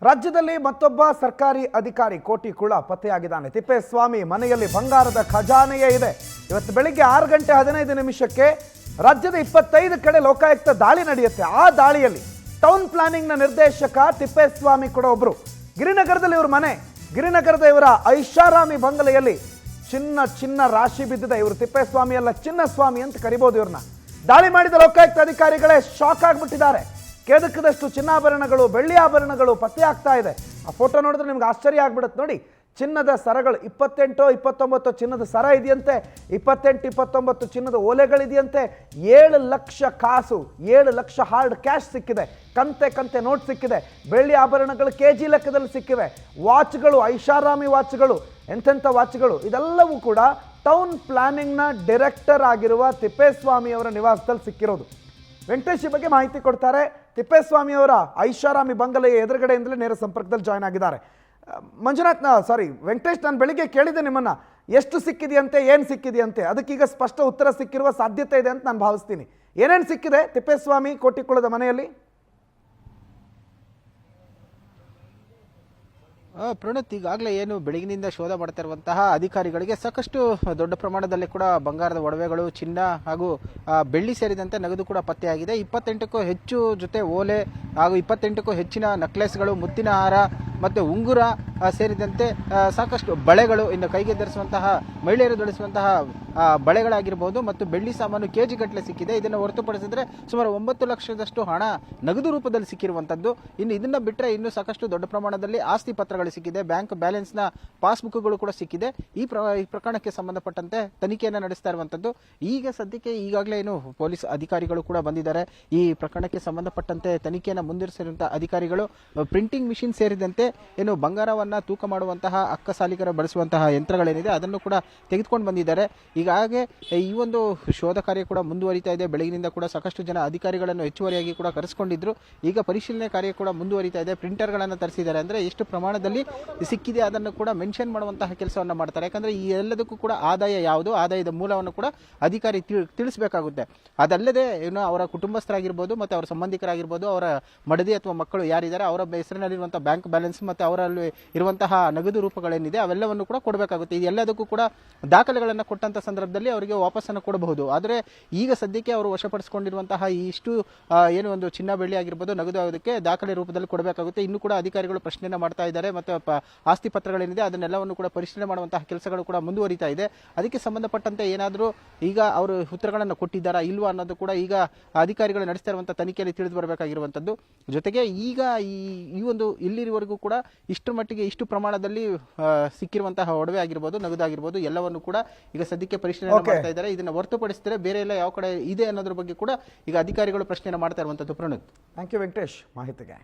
ರಾಜ್ಯದಲ್ಲಿ ಮತ್ತೊಬ್ಬ ಸರ್ಕಾರಿ ಅಧಿಕಾರಿ ಕೋಟಿ ಕುಳ ಪತ್ತೆಯಾಗಿದ್ದಾನೆ. ತಿಪ್ಪೇಸ್ವಾಮಿ ಮನೆಯಲ್ಲಿ ಬಂಗಾರದ ಖಜಾನೆಯೇ ಇದೆ. ಇವತ್ತು ಬೆಳಿಗ್ಗೆ 6:15 ರಾಜ್ಯದ 25 ಕಡೆ ಲೋಕಾಯುಕ್ತ ದಾಳಿ ನಡೆಯುತ್ತೆ. ಆ ದಾಳಿಯಲ್ಲಿ ಟೌನ್ ಪ್ಲಾನಿಂಗ್ನ ನಿರ್ದೇಶಕ ತಿಪ್ಪೇಸ್ವಾಮಿ ಕೂಡ ಒಬ್ರು. ಗಿರಿನಗರದಲ್ಲಿ ಇವ್ರ ಮನೆ, ಗಿರಿನಗರದ ಇವರ ಐಷಾರಾಮಿ ಬಂಗಲೆಯಲ್ಲಿ ಚಿನ್ನ ರಾಶಿ ಬಿದ್ದಿದೆ. ಇವರು ತಿಪ್ಪೇಸ್ವಾಮಿ ಅಲ್ಲ, ಚಿನ್ನಸ್ವಾಮಿ ಅಂತ ಕರಿಬಹುದು ಇವ್ರನ್ನ. ದಾಳಿ ಮಾಡಿದ ಲೋಕಾಯುಕ್ತ ಅಧಿಕಾರಿಗಳೇ ಶಾಕ್ ಆಗಿಬಿಟ್ಟಿದ್ದಾರೆ. ಕೆದಕದಷ್ಟು ಚಿನ್ನಾಭರಣಗಳು, ಬೆಳ್ಳಿ ಆಭರಣಗಳು ಪತ್ತೆ ಆಗ್ತಾ ಇದೆ. ಆ ಫೋಟೋ ನೋಡಿದ್ರೆ ನಿಮ್ಗೆ ಆಶ್ಚರ್ಯ ಆಗ್ಬಿಡುತ್ತೆ. ನೋಡಿ, ಚಿನ್ನದ ಸರಗಳು 28, 29 ಚಿನ್ನದ ಸರ ಇದೆಯಂತೆ, 28, 29 ಚಿನ್ನದ ಓಲೆಗಳಿದೆಯಂತೆ, 7 ಲಕ್ಷ ಕಾಸು, 7 ಲಕ್ಷ ಹಾರ್ಡ್ ಕ್ಯಾಶ್ ಸಿಕ್ಕಿದೆ, ಕಂತೆ ನೋಟ್ ಸಿಕ್ಕಿದೆ, ಬೆಳ್ಳಿ ಆಭರಣಗಳು KG ಲೆಕ್ಕದಲ್ಲಿ ಸಿಕ್ಕಿವೆ, ವಾಚ್ಗಳು, ಐಷಾರಾಮಿ ವಾಚ್ಗಳು, ಎಂತೆಂಥ ವಾಚ್ಗಳು, ಇದೆಲ್ಲವೂ ಕೂಡ ಟೌನ್ ಪ್ಲಾನಿಂಗ್ನ ಡೈರೆಕ್ಟರ್ ಆಗಿರುವ ತಿಪ್ಪೇಸ್ವಾಮಿ ಅವರ ನಿವಾಸದಲ್ಲಿ ಸಿಕ್ಕಿರೋದು. ವೆಂಕಟೇಶ್ ಈ ಬಗ್ಗೆ ಮಾಹಿತಿ ಕೊಡ್ತಾರೆ. ತಿಪ್ಪೇಸ್ವಾಮಿ ಅವರ ಐಷಾರಾಮಿ ಬಂಗಲೆಯ ಎದುರುಗಡೆಯಿಂದಲೇ ನೇರ ಸಂಪರ್ಕದಲ್ಲಿ ಜಾಯ್ನ್ ಆಗಿದ್ದಾರೆ. ವೆಂಕಟೇಶ್, ನಾನು ಬೆಳಿಗ್ಗೆ ಕೇಳಿದೆ ನಿಮ್ಮನ್ನ, ಎಷ್ಟು ಸಿಕ್ಕಿದೆಯಂತೆ, ಏನು ಸಿಕ್ಕಿದೆಯಂತೆ, ಅದಕ್ಕೀಗ ಸ್ಪಷ್ಟ ಉತ್ತರ ಸಿಕ್ಕಿರುವ ಸಾಧ್ಯತೆ ಇದೆ ಅಂತ ನಾನು ಭಾವಿಸ್ತೀನಿ. ಏನೇನು ಸಿಕ್ಕಿದೆ ತಿಪ್ಪೇಸ್ವಾಮಿ ಕೋಟಿಕುಳದ ಮನೆಯಲ್ಲಿ? ಪ್ರಣತ್, ಈಗಾಗಲೇ ಏನು ಬೆಳಗಿನಿಂದ ಶೋಧ ಮಾಡ್ತಾ ಇರುವಂತಹ ಅಧಿಕಾರಿಗಳಿಗೆ ಸಾಕಷ್ಟು ದೊಡ್ಡ ಪ್ರಮಾಣದಲ್ಲಿ ಕೂಡ ಬಂಗಾರದ ಒಡವೆಗಳು, ಚಿನ್ನ ಹಾಗೂ ಬೆಳ್ಳಿ ಸೇರಿದಂತೆ ನಗದು ಕೂಡ ಪತ್ತೆಯಾಗಿದೆ. 28ಕ್ಕೂ ಹೆಚ್ಚು ಜೊತೆ ಓಲೆ ಹಾಗೂ 28ಕ್ಕೂ ಹೆಚ್ಚಿನ ನೆಕ್ಲೆಸ್ಗಳು, ಮುತ್ತಿನ ಹಾರ ಮತ್ತು ಉಂಗುರ ಸೇರಿದಂತೆ ಸಾಕಷ್ಟು ಬಳೆಗಳು, ಇನ್ನು ಕೈಗೆ ಧರಿಸುವಂತಹ ಮಹಿಳೆಯರು ಧರಿಸುವಂತಹ ಬಳೆಗಳಾಗಿರ್ಬೋದು ಮತ್ತು ಬೆಳ್ಳಿ ಸಾಮಾನು KG ಗಟ್ಟಲೆ ಸಿಕ್ಕಿದೆ. ಇದನ್ನು ಹೊರತುಪಡಿಸಿದ್ರೆ ಸುಮಾರು 9 ಲಕ್ಷದಷ್ಟು ಹಣ ನಗದು ರೂಪದಲ್ಲಿ ಸಿಕ್ಕಿರುವಂಥದ್ದು. ಇನ್ನು ಇದನ್ನ ಬಿಟ್ಟರೆ ಇನ್ನೂ ಸಾಕಷ್ಟು ದೊಡ್ಡ ಪ್ರಮಾಣದಲ್ಲಿ ಆಸ್ತಿ ಪತ್ರಗಳು ಸಿಕ್ಕಿದೆ, ಬ್ಯಾಂಕ್ ಬ್ಯಾಲೆನ್ಸ್ನ ಪಾಸ್ಬುಕ್ಗಳು ಕೂಡ ಸಿಕ್ಕಿದೆ. ಈ ಪ್ರಕರಣಕ್ಕೆ ಸಂಬಂಧಪಟ್ಟಂತೆ ತನಿಖೆಯನ್ನು ನಡೆಸ್ತಾ ಇರುವಂಥದ್ದು. ಈಗ ಸದ್ಯಕ್ಕೆ ಈಗಾಗಲೇ ಏನು ಪೊಲೀಸ್ ಅಧಿಕಾರಿಗಳು ಕೂಡ ಬಂದಿದ್ದಾರೆ. ಈ ಪ್ರಕರಣಕ್ಕೆ ಸಂಬಂಧಪಟ್ಟಂತೆ ತನಿಖೆಯನ್ನು ಮುಂದುವರಿಸಿರುವಂತಹ ಅಧಿಕಾರಿಗಳು ಪ್ರಿಂಟಿಂಗ್ ಮಿಷಿನ್ ಸೇರಿದಂತೆ ಏನು ಬಂಗಾರವನ್ನ ತೂಕ ಮಾಡುವಂತಹ ಅಕ್ಕಸಾಲಿಗರ ಬಳಸುವಂತಹ ಯಂತ್ರಗಳೇನಿದೆ ಅದನ್ನು ಕೂಡ ತೆಗೆದುಕೊಂಡು ಬಂದಿದ್ದಾರೆ. ಹೀಗಾಗಿ ಈ ಒಂದು ಶೋಧ ಕಾರ್ಯ ಕೂಡ ಮುಂದುವರಿತಾ ಇದೆ. ಬೆಳಗಿನಿಂದ ಕೂಡ ಸಾಕಷ್ಟು ಜನ ಅಧಿಕಾರಿಗಳನ್ನು ಹೆಚ್ಚುವರಿಯಾಗಿ ಕೂಡ ಕರೆಸಿಕೊಂಡಿದ್ರು. ಈಗ ಪರಿಶೀಲನೆ ಕಾರ್ಯ ಕೂಡ ಮುಂದುವರಿತಾ ಇದೆ. ಪ್ರಿಂಟರ್ಗಳನ್ನು ತರಿಸಿದ್ದಾರೆ. ಅಂದ್ರೆ ಎಷ್ಟು ಪ್ರಮಾಣದಲ್ಲಿ ಸಿಕ್ಕಿದೆ ಅದನ್ನು ಕೂಡ ಮೆನ್ಷನ್ ಮಾಡುವಂತಹ ಕೆಲಸವನ್ನ ಮಾಡ್ತಾರೆ. ಯಾಕಂದ್ರೆ ಈ ಎಲ್ಲದಕ್ಕೂ ಕೂಡ ಆದಾಯ ಯಾವುದು, ಆದಾಯದ ಮೂಲವನ್ನು ಕೂಡ ಅಧಿಕಾರಿ ತಿಳಿಸಬೇಕಾಗುತ್ತೆ. ಅದಲ್ಲದೆ ಏನು ಅವರ ಕುಟುಂಬಸ್ಥರಾಗಿರ್ಬೋದು ಮತ್ತೆ ಅವರ ಸಂಬಂಧಿಕರಾಗಿರ್ಬೋದು, ಅವರ ಮಡದಿ ಅಥವಾ ಮಕ್ಕಳು ಯಾರಿದ್ದಾರೆ ಅವರ ಹೆಸರಿನಲ್ಲಿರುವಂತಹ ಬ್ಯಾಂಕ್ ಬ್ಯಾಲೆನ್ಸ್ ಮತ್ತೆ ಅವರಲ್ಲಿ ಇರುವಂತಹ ನಗದು ರೂಪಗಳೇನಿದೆ ಅವೆಲ್ಲವನ್ನು ಕೂಡ ಕೊಡಬೇಕಾಗುತ್ತೆ. ಇದೆಲ್ಲದಕ್ಕೂ ಕೂಡ ದಾಖಲೆಗಳನ್ನು ಕೊಟ್ಟಂತ ಸಂದರ್ಭದಲ್ಲಿ ಅವರಿಗೆ ವಾಪಸ್ಸನ್ನು ಕೊಡಬಹುದು. ಆದರೆ ಈಗ ಸದ್ಯಕ್ಕೆ ಅವರು ವಶಪಡಿಸಿಕೊಂಡಿರುವಂತಹ ಇಷ್ಟು ಏನು ಒಂದು ಚಿನ್ನ ಬೆಳ್ಳಿ ಆಗಿರ್ಬೋದು ನಗದು ಅದಕ್ಕೆ ದಾಖಲೆ ರೂಪದಲ್ಲಿ ಕೊಡಬೇಕಾಗುತ್ತೆ. ಇನ್ನು ಕೂಡ ಅಧಿಕಾರಿಗಳು ಪ್ರಶ್ನೆಯನ್ನು ಮಾಡ್ತಾ ಇದ್ದಾರೆ. ಮತ್ತು ಆಸ್ತಿ ಪತ್ರಗಳೇನಿದೆ ಅದನ್ನೆಲ್ಲವನ್ನು ಕೂಡ ಪರಿಶೀಲನೆ ಮಾಡುವಂತಹ ಕೆಲಸಗಳು ಕೂಡ ಮುಂದುವರಿತಾ ಇದೆ. ಅದಕ್ಕೆ ಸಂಬಂಧಪಟ್ಟಂತೆ ಏನಾದರೂ ಈಗ ಅವರು ಉತ್ತರಗಳನ್ನು ಕೊಟ್ಟಿದ್ದಾರಾ ಇಲ್ವಾ ಅನ್ನೋದು ಕೂಡ ಈಗ ಅಧಿಕಾರಿಗಳು ನಡೆಸ್ತಾ ಇರುವಂತಹ ತನಿಖೆಯಲ್ಲಿ ತಿಳಿದು ಬರಬೇಕಾಗಿರುವಂತದ್ದು. ಜೊತೆಗೆ ಈಗ ಈ ಒಂದು ಇಲ್ಲಿವರೆಗೂ ಕೂಡ ಇಷ್ಟರ ಮಟ್ಟಿಗೆ ಇಷ್ಟು ಪ್ರಮಾಣದಲ್ಲಿ ಸಿಕ್ಕಿರುವಂತಹ ಒಡವೆ ಆಗಿರ್ಬೋದು, ನಗದಾಗಿರ್ಬೋದು ಎಲ್ಲವನ್ನು ಕೂಡ ಈಗ ಸದ್ಯಕ್ಕೆ ಪರಿಶೀಲನೆ ಮಾಡ್ತಾ ಇದ್ದಾರೆ. ಇದನ್ನ ಹೊರತುಪಡಿಸಿದರೆ ಬೇರೆ ಎಲ್ಲ ಯಾವ ಕಡೆ ಇದೆ ಅನ್ನೋದ್ರ ಬಗ್ಗೆ ಕೂಡ ಈಗ ಅಧಿಕಾರಿಗಳು ಪ್ರಶ್ನೆಯನ್ನು ಮಾಡ್ತಾ ಇರುವಂತದ್ದು. ಪ್ರಣತ್, ಥ್ಯಾಂಕ್ ಯು ವೆಂಕಟೇಶ್ ಮಾಹಿತಿಗೆ.